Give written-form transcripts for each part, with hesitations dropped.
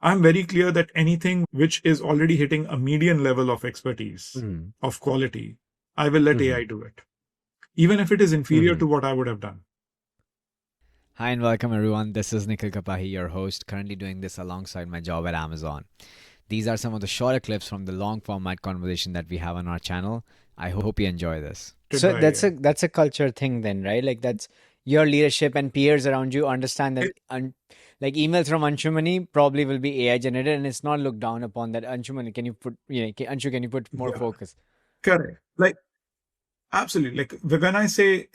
I'm very clear that anything which is already hitting a median level of expertise, of quality, I will let AI do it, even if it is inferior to what I would have done. Hi and welcome everyone. This is Nikhil Kapahi, your host, currently doing this alongside my job at Amazon. These are some of the shorter clips from the long format conversation that we have on our channel. I hope you enjoy this. So that's a culture thing then, right? Like that's your leadership and peers around you understand that like emails from Anshumani probably will be AI generated, and it's not looked down upon that. Anshumani, can you put Anshu, can you put more focus? Correct. Like absolutely. Like when I say,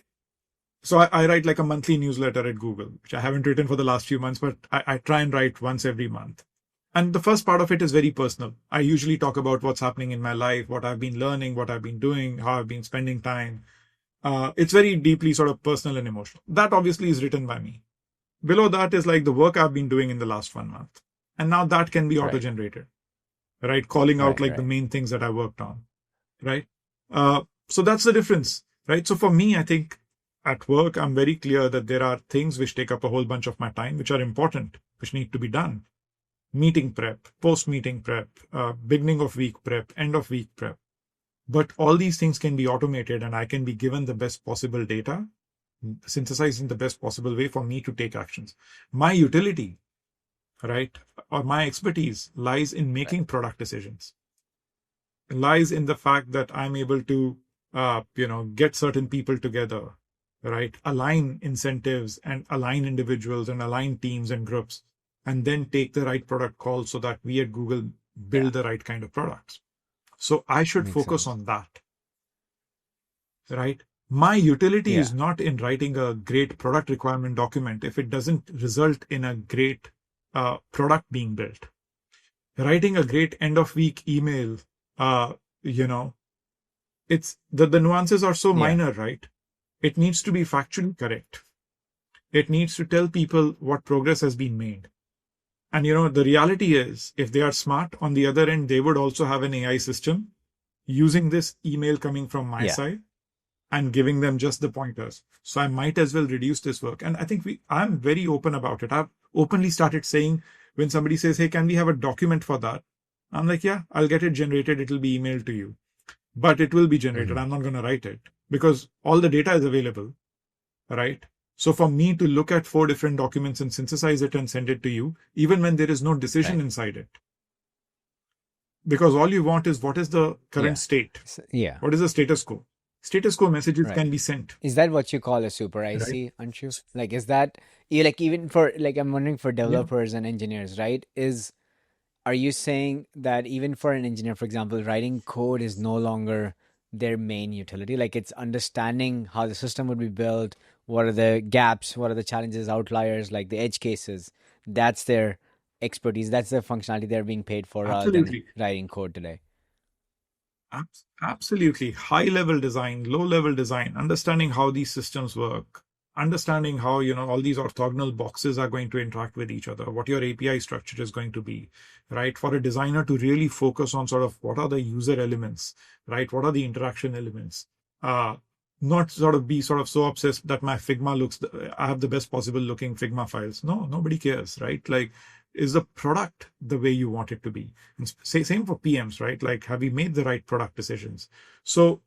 so I write like a monthly newsletter at Google, which I haven't written for the last few months, but I try and write once every month. And the first part of it is very personal. I usually talk about what's happening in my life, what I've been learning, what I've been doing, how I've been spending time. It's very deeply sort of personal and emotional. That obviously is written by me. Below that is like the work I've been doing in the last 1 month. And now that can be auto-generated, right? Calling out the main things that I worked on, right? So that's the difference, right? So for me, I think at work, I'm very clear that there are things which take up a whole bunch of my time, which are important, which need to be done. Meeting prep, post-meeting prep, beginning of week prep, end of week prep. But all these things can be automated and I can be given the best possible data, synthesized in the best possible way for me to take actions. My utility, right, or my expertise lies in making product decisions. It lies in the fact that I'm able to, get certain people together, right, align incentives and align individuals and align teams and groups, and then take the right product call so that we at Google build the right kind of products. So I should focus on that, right? My utility is not in writing a great product requirement document if it doesn't result in a great product being built. Writing a great end of week email, it's the nuances are so minor, right? It needs to be factually correct. It needs to tell people what progress has been made. And, the reality is, if they are smart on the other end, they would also have an AI system using this email coming from my side and giving them just the pointers. So I might as well reduce this work. And I think I'm very open about it. I've openly started saying when somebody says, hey, can we have a document for that? I'm like, yeah, I'll get it generated. It'll be emailed to you, but it will be generated. I'm not going to write it because all the data is available, right? So for me to look at 4 different documents and synthesize it and send it to you, even when there is no decision inside it, because all you want is what is the current state? What is the status quo? Status quo messages can be sent. Is that what you call a super IC, Anshu? Like, is that even for I'm wondering for developers and engineers, right? Are you saying that even for an engineer, for example, writing code is no longer their main utility? Like it's understanding how the system would be built, what are the gaps, what are the challenges, outliers, like the edge cases. That's their expertise. That's their functionality they're being paid for rather than writing code today. Absolutely. High-level design, low-level design, understanding how these systems work, understanding how, all these orthogonal boxes are going to interact with each other, what your API structure is going to be, right? For a designer to really focus on sort of what are the user elements, right? What are the interaction elements? Not sort of be sort of so obsessed that my Figma I have the best possible looking Figma files. No, nobody cares, right? Like, is the product the way you want it to be? And same for PMs, right? Like, have we made the right product decisions? So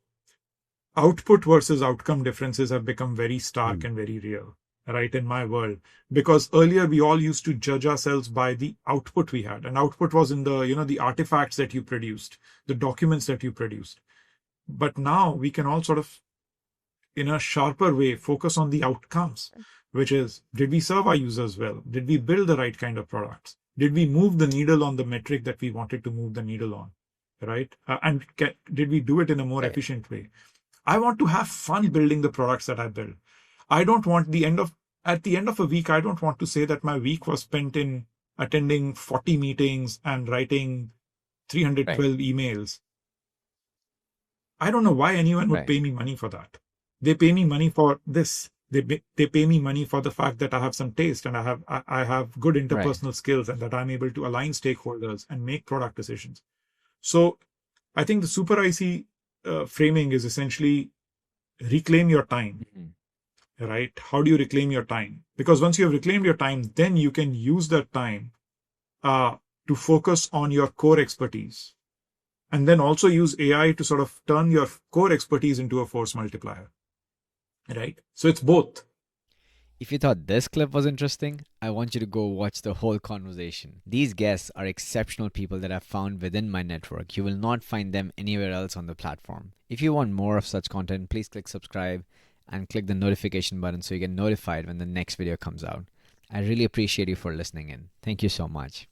output versus outcome differences have become very stark and very real, right, in my world. Because earlier we all used to judge ourselves by the output we had. And output was in the, the artifacts that you produced, the documents that you produced. But now we can all sort of, in a sharper way, focus on the outcomes, which is, did we serve our users well? Did we build the right kind of products? Did we move the needle on the metric that we wanted to move the needle on, right? And did we do it in a more efficient way? I want to have fun building the products that I build. I don't want at the end of a week, I don't want to say that my week was spent in attending 40 meetings and writing 312 emails. I don't know why anyone would pay me money for that. They pay me money for this. They pay me money for the fact that I have some taste and I have good interpersonal skills and that I'm able to align stakeholders and make product decisions. So I think the super IC framing is essentially reclaim your time, right? How do you reclaim your time? Because once you have reclaimed your time, then you can use that time to focus on your core expertise, and then also use AI to sort of turn your core expertise into a force multiplier, right? So it's both. If you thought this clip was interesting, I want you to go watch the whole conversation. These guests are exceptional people that I've found within my network. You will not find them anywhere else on the platform. If you want more of such content, please click subscribe and click the notification button so you get notified when the next video comes out. I really appreciate you for listening in. Thank you so much.